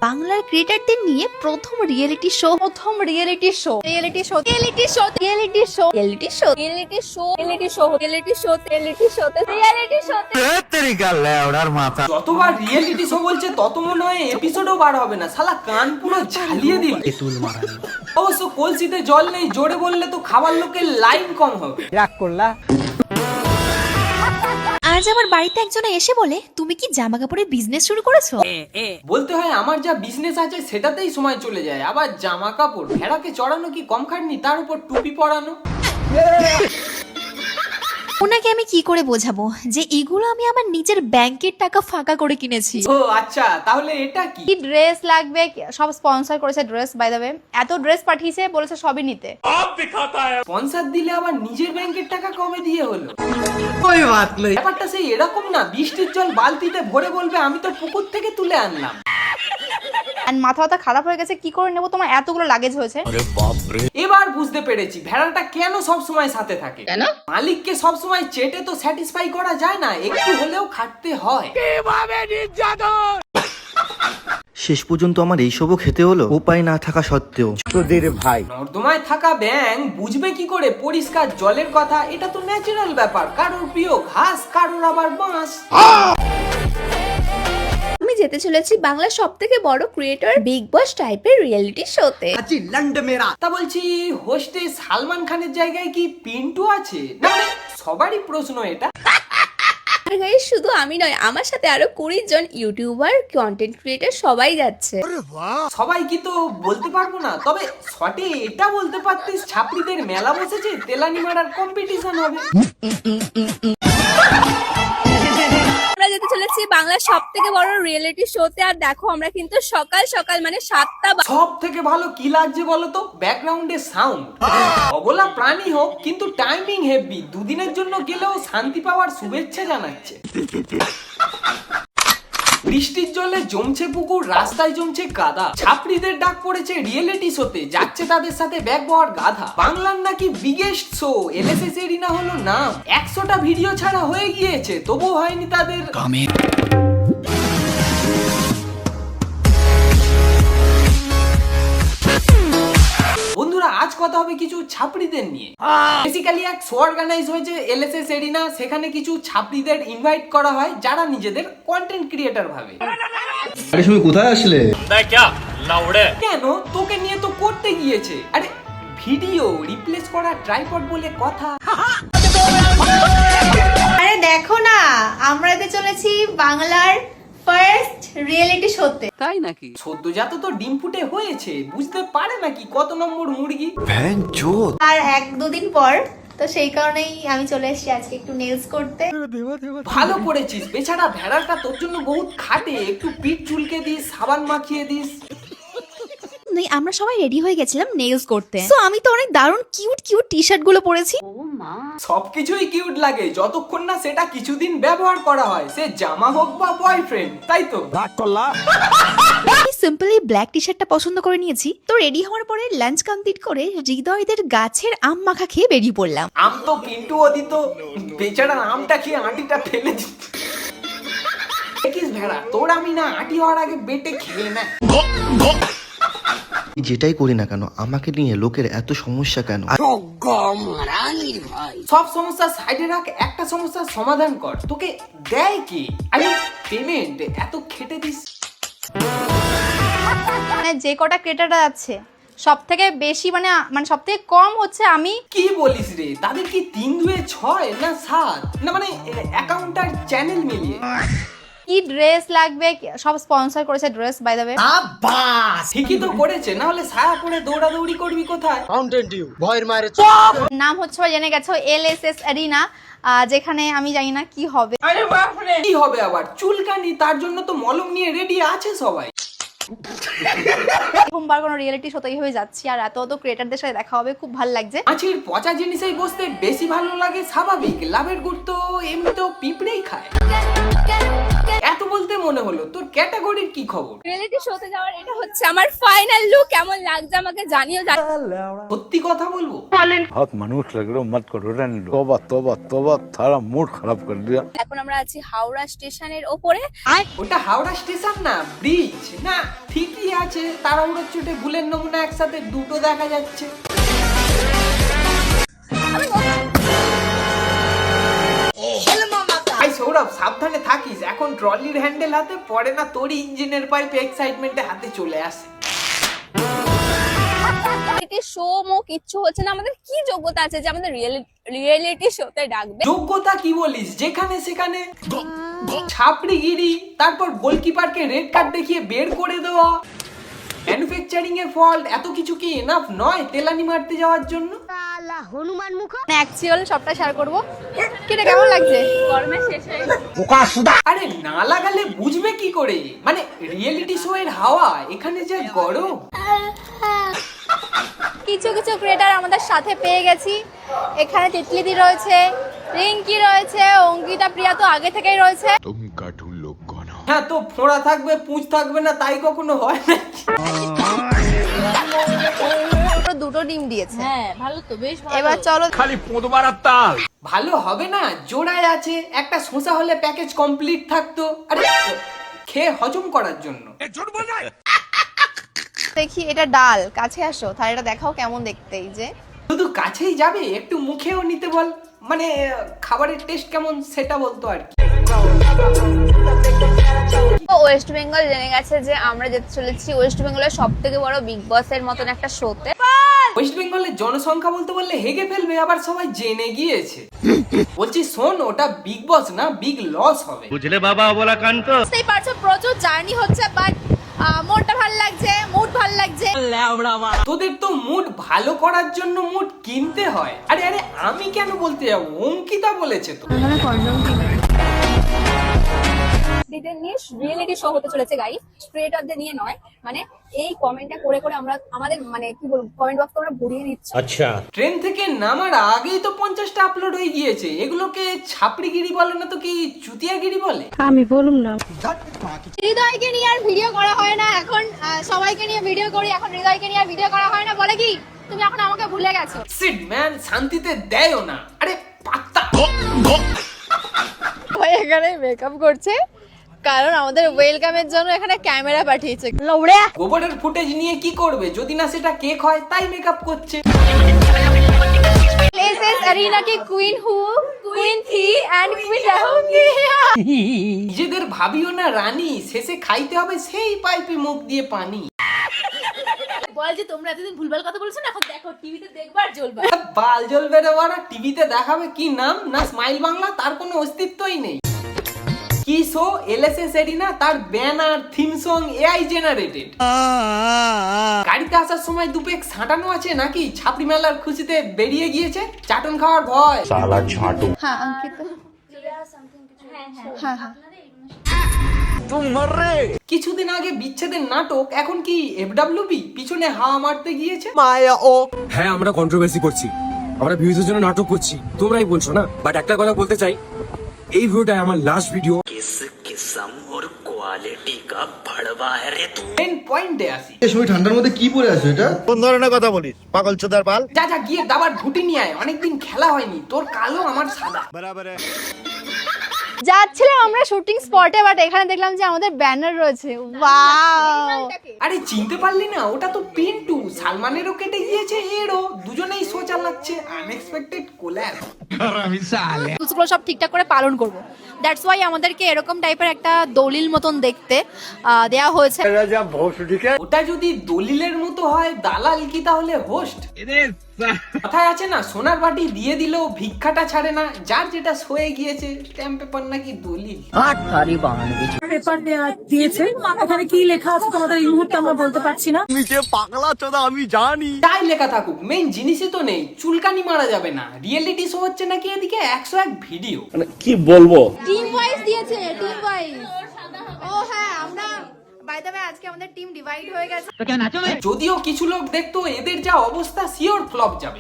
বাংলার ক্রিয়েটরদের নিয়ে প্রথম রিয়েলিটি শো যতবার রিয়েলিটি শো বলছে তত মনে হয় এপিসোডও বার হবে না, শালা কান পুরো ঝালিয়ে দিল। অবশ্য কলসিতে জল নেই, জোরে বললে তো খাবার লোকের লাইন কম হবে। রাগ করলা? আজ আমার বাড়িতে একজন এসে বলে, তুমি কি জামা কাপড়ের বিজনেস শুরু করেছো? বলতে হয় আমার যা বিজনেস আছে সেটাতেই সময় চলে যায়, আবার জামা কাপড় ভেড়াকে চড়ানো কি কম খাটনি, তার উপর টুপি পরানো। ওনাকে আমি কি করে বোঝাবো যে এগুলো আমি আমার নিজের ব্যাংকের টাকা ফাঁকা করে কিনেছি। ও আচ্ছা, তাহলে এটা কি? কি ড্রেস লাগবে সব স্পন্সর করেছে, ড্রেস বাই দ্য ওয়ে এত ড্রেস পাঠিয়েছে, বলেছে সবই নিতে। স্পন্সর দিলে আবার নিজের ব্যাংকের টাকা কবে দিয়ে হলো? ব্যাপারটা সেই এরকম না, বৃষ্টির জল বালতিতে ভরে বলবে আমি তো পুকুর থেকে তুলে আনলাম। আর মাথা খারাপ হয়ে গেছে, কি করে নেবো, তোমার এতগুলো লাগেজ হয়েছে। এবার বুঝতে পেরেছি ভেড়াটা কেন সব সময় সাথে থাকে। কেন? মালিককে সব সময় চেটে তো স্যাটিসফাই করা যায় না, একটু হলেও খাটতে হয়। শেষ পর্যন্ত আমার এইসবও খেতে হলো উপায় না থাকা সত্ত্বেও। তোদের ভাই নর্দমায় থাকা ব্যাঙ বুঝবে কি করে পরিষ্কার জলের কথা? এটা তো ন্যাচারাল ব্যাপার, কারোর প্রিয় ঘাস, কারোর আবার বাঁশ। আমি যেতে চলেছি বাংলার সব থেকে বড় ক্রিয়েটর বিগ বস টাইপের রিয়েলিটি শোতে। তা বলছি, হোস্টে সালমান খানের জায়গায় কি পিন্টু আছে? না মানে সবারই প্রশ্ন এটা। আর গাইস, শুধু আমি নয়, আমার সাথে আরো 20 জন ইউটিউবার, কন্টেন্ট ক্রিয়েটর সবাই যাচ্ছে। সবাই কি তো বলতে পারবো না, তবে শর্টে এটা বলতে পারতিস ছাত্রীদের মেলা বসেছে, তেলানি মারার কম্পিটিশন হবে। আমরা যেতে চলেছি বাংলার সব থেকে বড় রিয়েলিটি শোতে। আর দেখো আমরা কিন্তু সকাল সকাল মানে 7টা সব থেকে ভালো কি লাগছে বলতো? ব্যাকগ্রাউন্ডে সাউন্ড। অবলা প্রাণী হোক কিন্তু টাইমিং হেভি, দুদিনের জন্য গেলেও শান্তি পাওয়ার শুভেচ্ছা জানাচ্ছে। বৃষ্টির জলে জমছে পুকুর, রাস্তায় জমছে কাদা। ছাত্রীদের ডাক পড়েছে রিয়েলিটি শোতে, যাচ্ছে তাদের সাথে ব্যাগ বওয়ার গাধা। বাংলার নাকি বিগেস্ট শো এলএসএস এরিনা হলো নাম। 100টা ভিডিও ছাড়া হয়ে গিয়েছে, তবুও হয়নি তাদের বন্ধুরা। আজ কথা হবে কিছু ছাত্রীদের নিয়ে। বেসিক্যালি এক শো অর্গানাইজ হয়েছে এলএসএস এরিনা, সেখানে কিছু ছাত্রীদের ইনভাইট করা হয় যারা নিজেদের কন্টেন্ট ক্রিয়েটর ভাবে। আরে তুমি কোথায় আসলে? কেন? তোকে নিয়ে তো করতে গিয়েছে। আরে ভিডিও রিপ্লেস করা ট্রাইপড বলে কথা। আরে দেখো না, আমরা যেতে চলেছি বাংলার ফার্স্ট রিয়েলিটি শোতে। সদ্যজাত তো ডিম ফুটে হয়েছে, বুঝতে পারে নাকি কত নম্বর মুরগি। আর 1-2 দিন পর, তো সেই কারণেই আমি চলে এসেছি আজকে একটু নেলস করতে। ভালো করেছিস, বেচারা ভেড়াটা তোর জন্য বহুত খাটে। একটু পিঠ চুলকে দিস, সাবান মাখিয়ে দিস। আমরা সবাই রেডি হয়ে গেছিলাম নেলস করতে। তো আমি তো অনেক দারুণ কিউট টি শার্ট গুলো পরেছি। সবকিছুই কিউট লাগে যতক্ষণ না সেটা কিছুদিন ব্যবহার করা হয়, সে জামা হোক বা বয়ফ্রেন্ড, তাই তো? রাগ করলা? আমি সিম্পলি ব্ল্যাক টি শার্টটা পছন্দ করে নিয়েছি। তো রেডি হওয়ার পরে লাঞ্চ কমপ্লিট করে হৃদয়দের গাছের আম মাখা খেয়ে বেরিয়ে পড়লাম। আম তো পিন্টুও দিত, বেচারা আমটা খেয়ে আঁটিটা ফেলে দিত। দেখিস ভেড়া, তোর আমি না আঁটি হওয়ার আগে বেটে খেয়ে না। যেটাই করি না কেন আমাকে নিয়ে লোকের এত সমস্যা কেন? সব সমস্যা সাইডে রাখ, একটা সমস্যার সমাধান কর। তোকে দেয় কি? আরে পেমেন্ট এত খেটে দিস। মানে যে কটা ক্রিয়েটররা আছে সব থেকে বেশি মানে সব থেকে কম হচ্ছে আমি। কি বলিস রে? তাদের কি 3-2-6 না 7? না মানে অ্যাকাউন্ট আর চ্যানেল মিলিয়ে। কি ড্রেস লাগবে সব স্পন্সর করেছে, ড্রেস বাই দ্য ওয়ে। আবাস ঠিকই তো করেছে, না হলে সায়া পরে দৌড়াদৌড়ি করবি কোথায়? নাম হচ্ছে জেনে গেছো এলএসএস এরিনা, যেখানে আমি জানি না কি হবে। কি হবে আবার? চুলকানি, তার জন্য তো মলম নিয়ে রেডি আছে সবাই। প্রথমবার কোনো রিয়েলিটি শোতে হয়ে যাচ্ছি, আর এত ক্রিয়েটরদের সাথে দেখা হবে, খুব ভালো লাগছে। মাছির পচা জিনিসেই বসতে বেশি ভালো লাগে, স্বাভাবিক। লাভের গুড় তো এমনিতেও পিঁপড়েই খায়। এত বলতে মনে হলো, তোর ক্যাটাগরির কি খবর? রিয়েলিটি শোতে যাওয়ার এটা হচ্ছে আমার ফাইনাল লুক। কেমন লাগছে আমাকে জানিও। সত্যি কথা বলবো, बहुत मनुष्य लग रहे हो, मत करो रहने दो। तौबा तौबा तौबा, थारा मूड खराब कर दिया। এখন আমরা আছি হাওড়া স্টেশনের ওপরে। ওটা হাওড়া স্টেশন না, ব্রিজ। না ঠিকই আছে, তাড়াহুড়োর চোটে ভুলের নমুনা একসাথে দুটো দেখা যাচ্ছে। ভাই সৌরভ সাবধানে থাকিস, এখন ট্রলির হ্যান্ডেল হাতে পড়ে না তোরই ইঞ্জিনের পাইপ এক্সাইটমেন্টে হাতে চলে আসে। শো মো কিচ্ছু হচ্ছে না, আমাদের কি যোগ্যতা আছে যে আমাদের রিয়েলিটি শোতে ডাকবে? যোগ্যতা কি বলিস, যেখানে সেখানে ছাপড়িগিরি, তারপর গোলকিপারকে রেড কার্ড দেখিয়ে বের করে দেওয়া, ম্যানুফ্যাকচারিং এর ফল্ট, এত কিছু কি এনাফ নয় তেলানি মারতে যাওয়ার জন্য? অ্যাকচুয়াল সবটা শেয়ার করব। কিরে কেমন লাগছে? গরমে শেষ হয়ে গেছে। আরে না লাগালে বুঝবে কি করে, মানে রিয়েলিটি শো এর হাওয়া এখানে যে গরম। কিছু কিছু ক্রিয়েটার আমাদের সাথে পেয়ে গেছি। এখানে তিতলিদি রয়েছে, রিঙ্কি রয়েছে, অঙ্কিতা প্রিয়া তো আগে থেকেই রয়েছে। হ্যাঁ, তো ফোড়া থাকবে পুঁজ থাকবে না তাই কখনো হয় না। দুটো ডিম দিয়েছে। হ্যাঁ ভালো তো, বেশ ভালো। এবার চলো ভালো হবে না, জোড়ায় আছে, একটা শোষা হলে প্যাকেজ কমপ্লিট থাকতো। আরে খেয়ে হজম করার জন্য। দেখি এটা ডাল, কাছে আসো থালিটা দেখাও কেমন দেখতে। এই যে শুধু কাছেই যাবে, একটু মুখেও নিতে বল, মানে খাবারের টেস্ট কেমন সেটা বলতো আর কি। ওয়েস্ট বেঙ্গল জেনে গেছে যে আমরা যেতে চলেছি ওয়েস্ট বেঙ্গলের সব থেকে বড় বিগ বস এর মতন একটা শোতে। ওয়েস্ট বেঙ্গলের জনসংখ্যা বলতে বললে হেগে ফেলবে, আবার সবাই জেনে গিয়েছে। বলছি শোন, ওটা বিগ বস না, বিগ লস হবে। বুঝলে বাবা বলা কান্ত। বুঝতেই পারছো প্রচুর জার্নি হচ্ছে, বাট মনটা ভালো লাগছে, মুড ভালো লাগছে। তোদের তো মুড ভালো করার জন্য মুড কিনতে হয়। আরে আরে আমি কেন বলতে যাবো, অঙ্কিতা বলেছে তো। দিদের নিয়ে রিয়েলিটি শো হতে চলেছে গাইস, ক্রিয়েটরদের নিয়ে নয়। মানে এই কমেন্টটা করে করে আমরা আমাদের মানে কি বলবো কমেন্ট বক্স আমরা ভরিয়ে নিচ্ছি। আচ্ছা, ট্রেন থেকে নামার আগেই তো 50টা আপলোড হয়ে গিয়েছে। এগুলোকে ছাপড়িগিরি বলে না তো কি চুতিয়াগিরি বলে? হৃদয়কে নিয়ে আর ভিডিও করা হয় না এখন, সবাইকে নিয়ে ভিডিও করি এখন, হৃদয়কে নিয়ে আর ভিডিও করা হয় না। বলে কি তুমি এখন আমাকে ভুলে গেছো? সিট ম্যান, শান্তিতে দেয়ও না। আরে পাত্তা। ভাই এখানে মেকআপ করছে কারণ আমাদের ওয়েলকামের জন্য এখানে ক্যামেরা পাঠিয়েছে। গোবরের ফুটেজ নিয়ে কি করবে, যদি না সেটা কেক হয়, তাই মেকআপ করছে। This is Arena की queen who queen थी and queen रहूंगी। নিজেদের ভাবিও না রানী, শেষে খাইতে হবে সেই পাইপে মুখ দিয়ে পানি। বল যে তোমরা এতদিন ভুলভাল কথা বলছো না, এখন দেখো টিভিতে দেখবার জ্বলবা। বাল জ্বলবে রে বাড়া, টিভিতে দেখাবে কি নাম না স্মাইল বাংলা, তার কোনো অস্তিত্বই নেই। কি শো এলএসএস এরিনা, তার banner theme song AI generated. গাড়িতে আসার সময় দুপেক ছাটানো আছে নাকি ছাপড়ি মেলার খুশিতে বেরিয়ে গিয়েছে চাটন খাওয়ার ভয়। হ্যাঁ অঙ্কিত, হ্যাঁ হ্যাঁ কিছুদিন আগে বিচ্ছেদের নাটক, এখন কি এফডব্লিউবি পিছনে হাওয়া মারতে গিয়েছে। হ্যাঁ আমরা কন্ট্রোভার্সি করছি, আমরা ভিউজের জন্য নাটক করছি, তোমরাই বলছো না। বাট একটা কথা বলতে চাই, এই ভিডিওটা আমার লাস্ট ভিডিও। মেন পয়েন্টে আসি। ওই ঠান্ডার মধ্যে কি পরে আছো এটা? কোন ধরনের কথা বলিস পাগল চোদার পাল? যা যা গিয়ে দাবার ঘুটি নিয়ে আয়, অনেকদিন খেলা হয়নি, তোর কালো আমার সাদা। যাচ্ছিলাম আমরা শুটিং স্পটে, বাট এখানে দেখলাম যে আমাদের ব্যানার রয়েছে। ওয়াও, আরে চিনতে পারলি না, ওটা তো পিন্টু। সালমানেরও কেটে গিয়েছে এরও, দুজনেই শো চালাচ্ছে। Unexpected collab. রুলসগুলো সব ঠিকঠাক করে পালন করব। দ্যাটস ওয়াই আমাদেরকে এরকম টাইপের একটা দলিল মতন দেখতে দেয়া হয়েছে। ওটা যদি দলিলের মতো হয়, দালাল কি তাহলে হোস্ট? কথায় আছে না, সোনার বাটি দিয়ে দিলেও ভিক্ষাটা ছাড়ে না। যার যেটা সয়ে গিয়েছে, স্ট্যাম্প পেপার নাকি দলিল। পেপার দিয়েছে, ওখানে কি লেখা আছে তোমাদের এই মুহূর্তে আমরা বলতে পারছি না। তাই লেখা থাকুক, মেইন জিনিসই তো নেই। চুলকানি মারা যাবে না। রিয়েলিটি শো হচ্ছে নাকি এদিকে 101 ভিডিও। টিম ওয়াইজ দিয়েছে, টিম ওয়াইজ। ও হ্যাঁ, আমরা বাই দ্য ওয়ে আজকে আমাদের টিম ডিভাইড হয়ে গেছে। যদিও কিছু লোক দেখতো এদের যা অবস্থা শিওর ফ্লপ যাবে।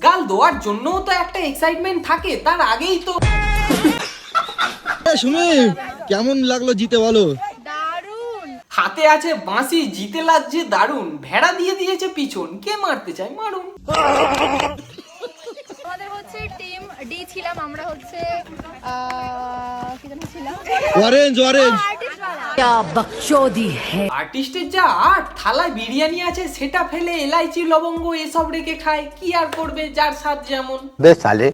গাল দেওয়ার জন্যও তো একটা এক্সাইটমেন্ট থাকে, তার আগেই তো। শুনে কেমন লাগলো জিতে বলো? হাতে আছে বাঁশি, জিতে লাগছে দারুণ। ভেড়া দিয়ে দিয়েছে পিছন, কে মারতে চায় মারুন। আমাদের হচ্ছে টিম ডি ছিলাম আমরা, হচ্ছে কি জানি ছিলাম অরেঞ্জ অরেঞ্জ। আর্টিস্টের যা আর্ট, থালায় বিরিয়ানি আছে সেটা ফেলে এলাইচি লবঙ্গ এসব রেখে খায়, কি আর করবে যার স্বাদ যেমন। बे साले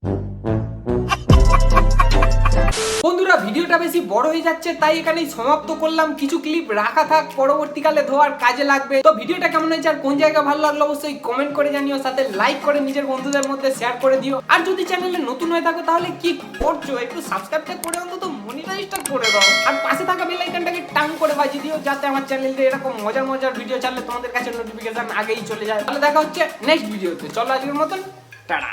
বন্ধুরা ভিডিওটা বেশি বড় হয়ে যাচ্ছে তাই এখানেই সমাপ্ত করলাম। কিছু ক্লিপ রাখা থাক, পরবর্তীকালে ধোয়ার কাজে লাগবে। তো ভিডিওটা কেমন হয়েছে আর কোন জায়গা ভালো লাগলো অবশ্যই কমেন্ট করে জানিও, সাথে লাইক করে নিজের বন্ধুদের মধ্যে শেয়ার করে দিও। আর যদি চ্যানেলে নতুন হয়ে থাকো তাহলে কি করছো, একটু সাবস্ক্রাইবটা করে অন্তত মনিটাইজটা করে দাও, আর পাশে থাকা বেল আইকনটাকে টাং করে বাজিয়ে দিও, যাতে আমার চ্যানেলে এরকম মজার মজার ভিডিও ছাড়লে তোমাদের কাছে নোটিফিকেশন আগেই চলে যায়। তাহলে দেখা হচ্ছে নেক্সট ভিডিওতে। চলো আজকের মতন টাটা।